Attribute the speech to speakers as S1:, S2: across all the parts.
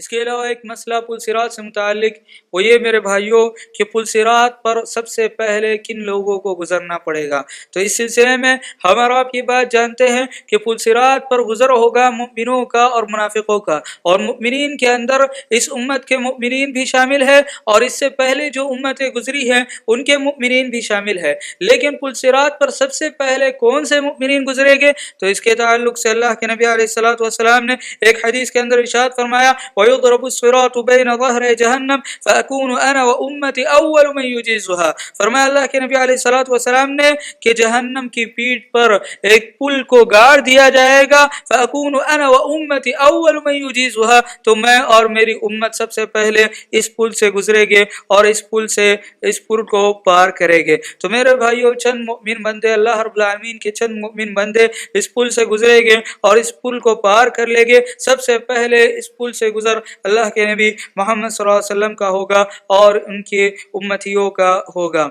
S1: اس کے علاوہ ایک مسئلہ پل صراط سے متعلق وہ یہ میرے بھائیوں کہ پل صراط پر سب سے پہلے کن لوگوں کو گزرنا پڑے گا. تو اس سلسلے میں ہم اور آپ یہ بات جانتے ہیں کہ پل صراط پر گزر ہوگا مؤمنوں کا اور منافقوں کا، اور مؤمنین کے اندر اس امت کے مؤمنین بھی شامل ہے اور اس سے پہلے جو امتیں گزری ہیں ان کے مؤمنین بھی شامل ہے. لیکن پل صراط پر سب سے پہلے کون سے مؤمنین گزریں گے؟ تو اس کے تعلق سے اللہ کے نبی علیہ الصلوۃ والسلام نے ایک حدیث کے اندر ارشاد فرمایا وَيُضْرَبُ الصِّرَاطُ بَيْنَ ظَهْرَيْ جَهَنَّمَ فَأَكُونُ أَنَا وَأُمَّتِي أَوَّلُ مَن يُجِيزُهَا. فرمایا اللہ کے نبی علیہ الصلوۃ والسلام نے کہ جہنم کی پیٹھ پر ایک پل کو گاڑ دیا جائے گا فَأَكُونُ أَنَا وَأُمَّتِي أَوَّلُ مَن يُجِيزُهَا، تو میں اور میری امت سب سے پہلے اس پل سے گزرے گے اور اس پل کو پار کرے گے. تو میرے بھائیو چند مؤمن بندے اللہ رب العالمین کے چند مؤمن بندے اس پل سے گزرے گے اور اس پل کو پار کر لیں گے. سب سے پہلے اس پل سے گزر اللہ کے نبی محمد صلی اللہ علیہ وسلم کا ہوگا اور ان کے امتیوں کا ہوگا.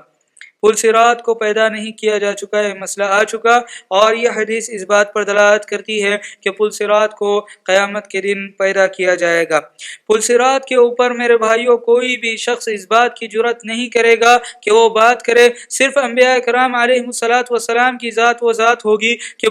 S1: پل صراط کو پیدا نہیں کیا جا چکا ہے، مسئلہ آ چکا، اور یہ حدیث اس بات پر دلالت کرتی ہے کہ پل صراط کو قیامت کے دن پیدا کیا جائے گا. پل صراط کے اوپر میرے بھائیوں کوئی بھی شخص اس بات کی جرات نہیں کرے گا کہ وہ بات کرے. صرف انبیاء کرام علیہ الصلوۃ والسلام کی ذات و ذات ہوگی کہ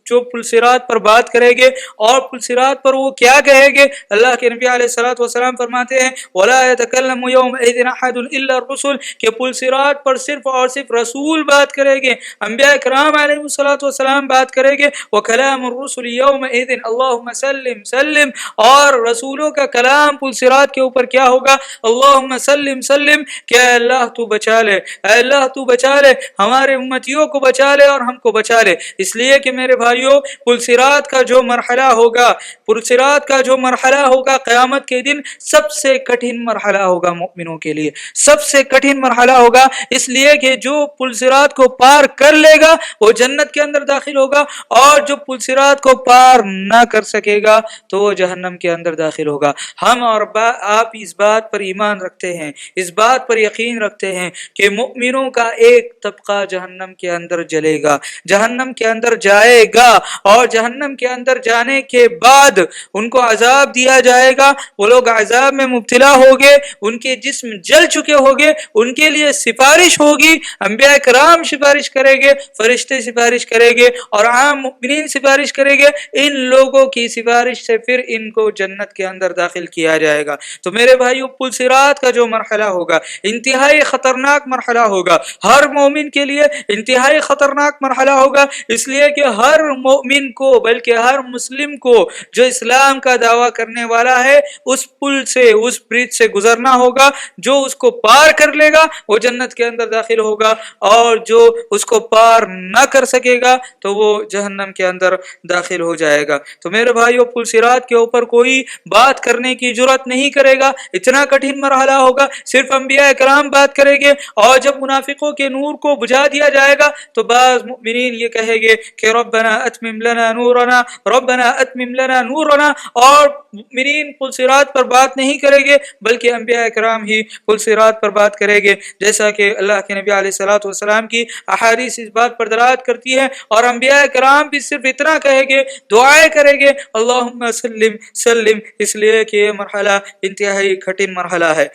S1: جو پل صراط پر بات کرے گے اور پل صراط پر وہ کیا کہے گے. اللہ کے نبی علیہ الصلوۃ والسلام فرماتے ہیں وَلَا يَتَكَلَّمُ يَوْمَئِذٍ أَحَدٌ إِلَّا الرُّسُلُ کہ پل صراط پر صرف اور صرف رسول بات کرے گے، انبیاء کرام علیہ الصلوۃ والسلام بات کرے گے. وَكَلَامُ الرُّسُلِ يَوْمَئِذٍ اللَّهُمَّ سَلِّمْ سَلِّمْ، اور رسولوں کا کلام پل صراط کے اوپر کیا ہوگا؟ اللہم سلم سلم، کہ اے اللہ تو بچا لے، اے اللہ تو بچا لے، ہمارے امتیوں کو بچا لے اور ہم کو بچا لے. اس لیے کہ میرے بھائیوں پل صراط کا جو مرحلہ ہوگا، پل صراط کا جو مرحلہ ہوگا قیامت کے دن سب سے کٹھن مرحلہ ہوگا مومنوں کے لیے، سب سے کٹھن مرحلہ ہوگا. اس لیے کہ جو پل صراط کو پار کر لے گا وہ جنت کے اندر داخل ہوگا، اور جو پل صراط کو پار نہ کر سکے گا تو وہ جہنم کے اندر داخل ہوگا. ہم اور آپ اس بات پر ایمان رکھتے ہیں، اس بات پر یقین رکھتے ہیں کہ مؤمنوں کا ایک طبقہ جہنم کے اندر جلے گا، جہنم کے اندر جائے گا، اور جہنم کے اندر جانے کے بعد ان کو عذاب دیا جائے گا. وہ لوگ عذاب میں مبتلا ہوگے، ان کے جسم جل چکے ہوگے، ان کے لیے سفارش ہوگی، انبیاء کرام سفارش کریں گے، فرشتے سفارش کریں گے اور عام مؤمنین سفارش کریں گے. ان لوگوں کی سفارش سے پھر ان کو جنت کے اندر داخل کیا جائے گا. تو میرے بھائیو پل صراط کا جو مرحلہ ہوگا انتہائی خطرناک مرحلہ ہوگا، ہر مومن کے لیے انتہائی خطرناک مرحلہ ہوگا. اس لیے کہ ہر مومن کو بلکہ ہر مسلم کو جو اسلام کا دعویٰ کرنے والا ہے اس پل سے، اس برج سے گزرنا ہوگا. جو اس کو پار کر لے گا وہ جنت کے اندر داخل ہوگا، اور جو اس کو پار نہ کر سکے گا تو وہ جہنم کے اندر داخل ہو جائے گا. تو میرے بھائیو پل صراط کے اوپر کوئی بات کرنے کی جرات نہیں کرے گا، اتنا کٹھن مرحلہ ہوگا. صرف انبیاء کرام بات کریں گے، اور جب منافقوں کے نور کو بجھا دیا جائے گا تو بعض مؤمنین یہ کہیں گے کہ ربنا اتمم لنا نورنا، ربنا اتمم لنا نورنا. اور مؤمنین پل صراط پر بات نہیں کریں گے بلکہ انبیاء کرام ہی پل صراط پر بات کریں گے، جیسا کہ اللہ کے نبی علیہ الصلوۃ والسلام کی احادیث اس بات پر دلالت کرتی ہے. اور انبیاء کرام بھی صرف اتنا کہیں گے، دعائیں کریں گے اللہم سلم سلم، اس لیے کہ یہ مرحلہ انتہائی کٹھن مرحلہ ہے.